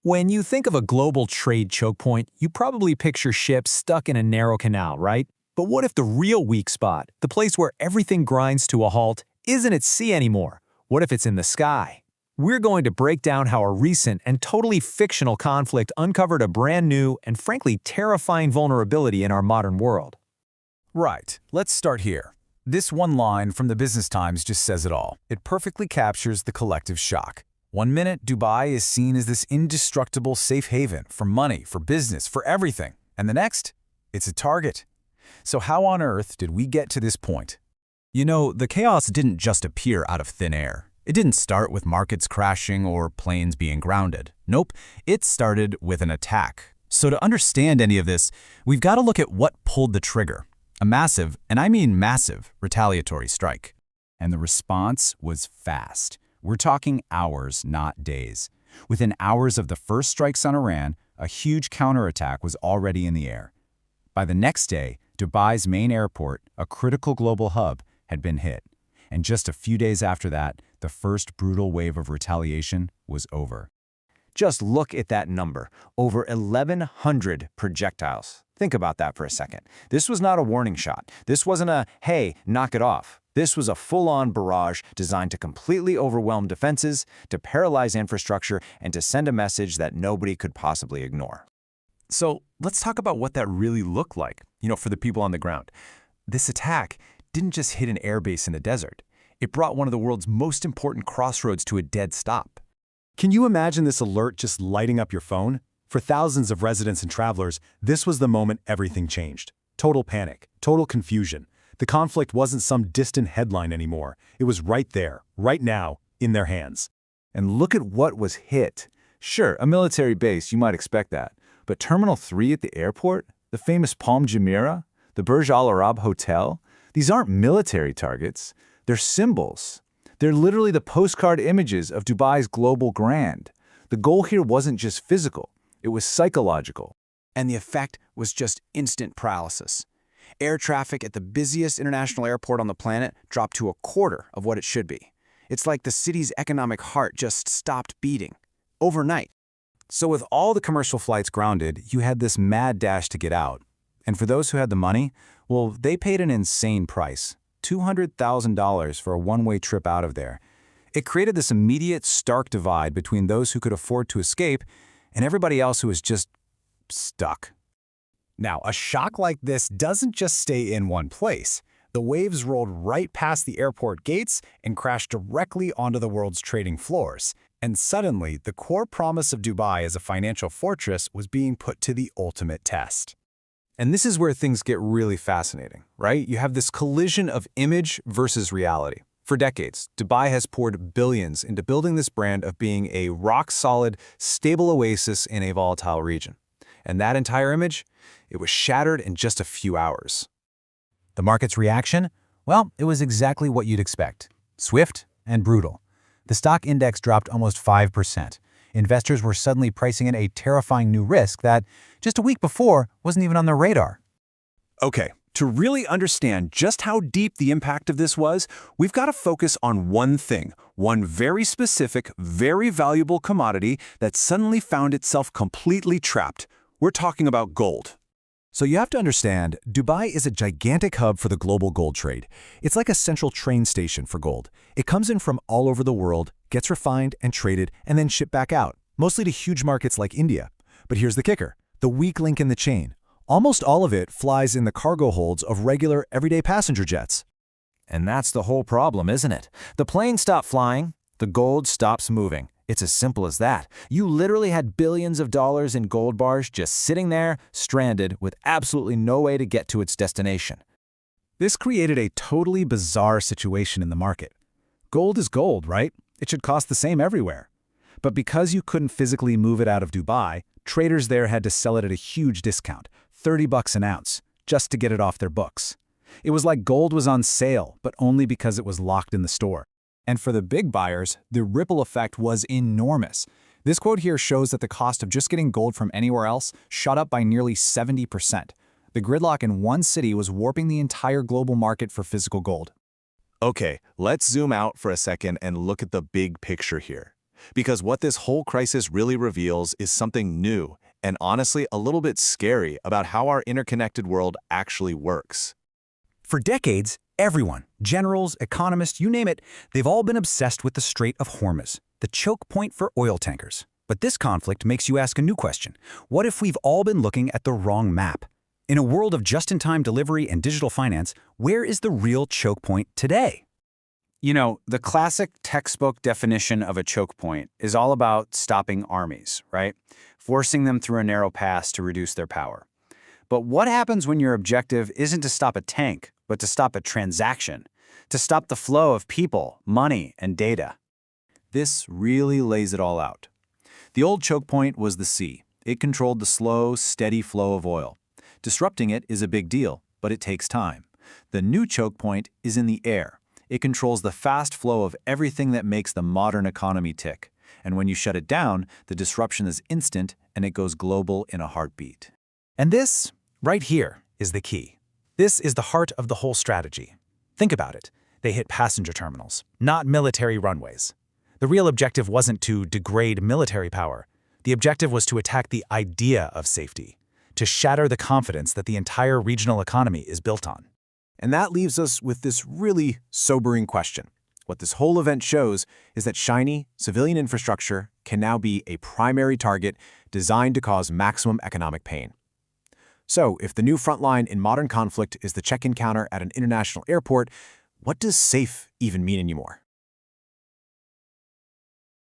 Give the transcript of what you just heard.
When you think of a global trade choke point, you probably picture ships stuck in a narrow canal, right? But what if the real weak spot, the place where everything grinds to a halt, isn't at sea anymore? What if it's in the sky? We're going to break down how a recent and totally fictional conflict uncovered a brand new and frankly terrifying vulnerability in our modern world. Right, let's start here. This one line from the Business Times just says it all. It perfectly captures the collective shock. One minute, Dubai is seen as this indestructible safe haven for money, for business, for everything. And the next, it's a target. So how on earth did we get to this point? You know, the chaos didn't just appear out of thin air. It didn't start with markets crashing or planes being grounded. Nope, it started with an attack. So to understand any of this, we've got to look at what pulled the trigger. A massive, and I mean massive, retaliatory strike. And the response was fast. We're talking hours, not days. Within hours of the first strikes on Iran, a huge counterattack was already in the air. By the next day, Dubai's main airport, a critical global hub, had been hit. And just a few days after that, the first brutal wave of retaliation was over. Just look at that number, over 1,100 projectiles. Think about that for a second. This was not a warning shot. This wasn't a, hey, knock it off. This was a full-on barrage designed to completely overwhelm defenses, to paralyze infrastructure, and to send a message that nobody could possibly ignore. So let's talk about what that really looked like, for the people on the ground. This attack didn't just hit an airbase in the desert. It brought one of the world's most important crossroads to a dead stop. Can you imagine this alert just lighting up your phone? For thousands of residents and travelers, this was the moment everything changed. Total panic, total confusion. The conflict wasn't some distant headline anymore. It was right there, right now, in their hands. And look at what was hit. Sure, a military base, you might expect that. But Terminal 3 at the airport, the famous Palm Jumeirah, the Burj Al Arab Hotel, these aren't military targets. They're symbols. They're literally the postcard images of Dubai's global grand. The goal here wasn't just physical. It was psychological. And the effect was just instant paralysis. Air traffic at the busiest international airport on the planet dropped to a quarter of what it should be. It's like the city's economic heart just stopped beating, overnight. So with all the commercial flights grounded, you had this mad dash to get out. And for those who had the money, well, they paid an insane price, $200,000 for a one-way trip out of there. It created this immediate, stark divide between those who could afford to escape and everybody else who was just stuck. Now, a shock like this doesn't just stay in one place. The waves rolled right past the airport gates and crashed directly onto the world's trading floors. And suddenly, the core promise of Dubai as a financial fortress was being put to the ultimate test. And this is where things get really fascinating, right? You have this collision of image versus reality. For decades, Dubai has poured billions into building this brand of being a rock-solid, stable oasis in a volatile region. And that entire image, it was shattered in just a few hours. The market's reaction? Well, it was exactly what you'd expect. Swift and brutal. The stock index dropped almost 5%. Investors were suddenly pricing in a terrifying new risk that, just a week before, wasn't even on their radar. Okay, to really understand just how deep the impact of this was, we've got to focus on one thing, one very specific, very valuable commodity that suddenly found itself completely trapped. We're talking about gold. So you have to understand, Dubai is a gigantic hub for the global gold trade. It's like a central train station for gold. It comes in from all over the world, gets refined and traded, and then shipped back out, mostly to huge markets like India. But here's the kicker, the weak link in the chain. Almost all of it flies in the cargo holds of regular, everyday passenger jets. And that's the whole problem, isn't it? The plane stopped flying, the gold stops moving. It's as simple as that. You literally had billions of dollars in gold bars just sitting there, stranded, with absolutely no way to get to its destination. This created a totally bizarre situation in the market. Gold is gold, right? It should cost the same everywhere. But because you couldn't physically move it out of Dubai, traders there had to sell it at a huge discount, $30 an ounce, just to get it off their books. It was like gold was on sale, but only because it was locked in the store. And for the big buyers, the ripple effect was enormous. This quote here shows that the cost of just getting gold from anywhere else shot up by nearly 70%. The gridlock in one city was warping the entire global market for physical gold. Okay, let's zoom out for a second and look at the big picture here. Because what this whole crisis really reveals is something new and honestly a little bit scary about how our interconnected world actually works. For decades, everyone, generals, economists, you name it, they've all been obsessed with the Strait of Hormuz, the choke point for oil tankers. But this conflict makes you ask a new question. What if we've all been looking at the wrong map? In a world of just-in-time delivery and digital finance, where is the real choke point today? You know, the classic textbook definition of a choke point is all about stopping armies, right? Forcing them through a narrow pass to reduce their power. But what happens when your objective isn't to stop a tank, but to stop a transaction, to stop the flow of people, money, and data? This really lays it all out. The old choke point was the sea. It controlled the slow, steady flow of oil. Disrupting it is a big deal, but it takes time. The new choke point is in the air. It controls the fast flow of everything that makes the modern economy tick. And when you shut it down, the disruption is instant and it goes global in a heartbeat. And this, right here, is the key. This is the heart of the whole strategy. Think about it. They hit passenger terminals, not military runways. The real objective wasn't to degrade military power. The objective was to attack the idea of safety, to shatter the confidence that the entire regional economy is built on. And that leaves us with this really sobering question. What this whole event shows is that shiny, civilian infrastructure can now be a primary target designed to cause maximum economic pain. So, if the new front line in modern conflict is the check-in counter at an international airport, what does safe even mean anymore?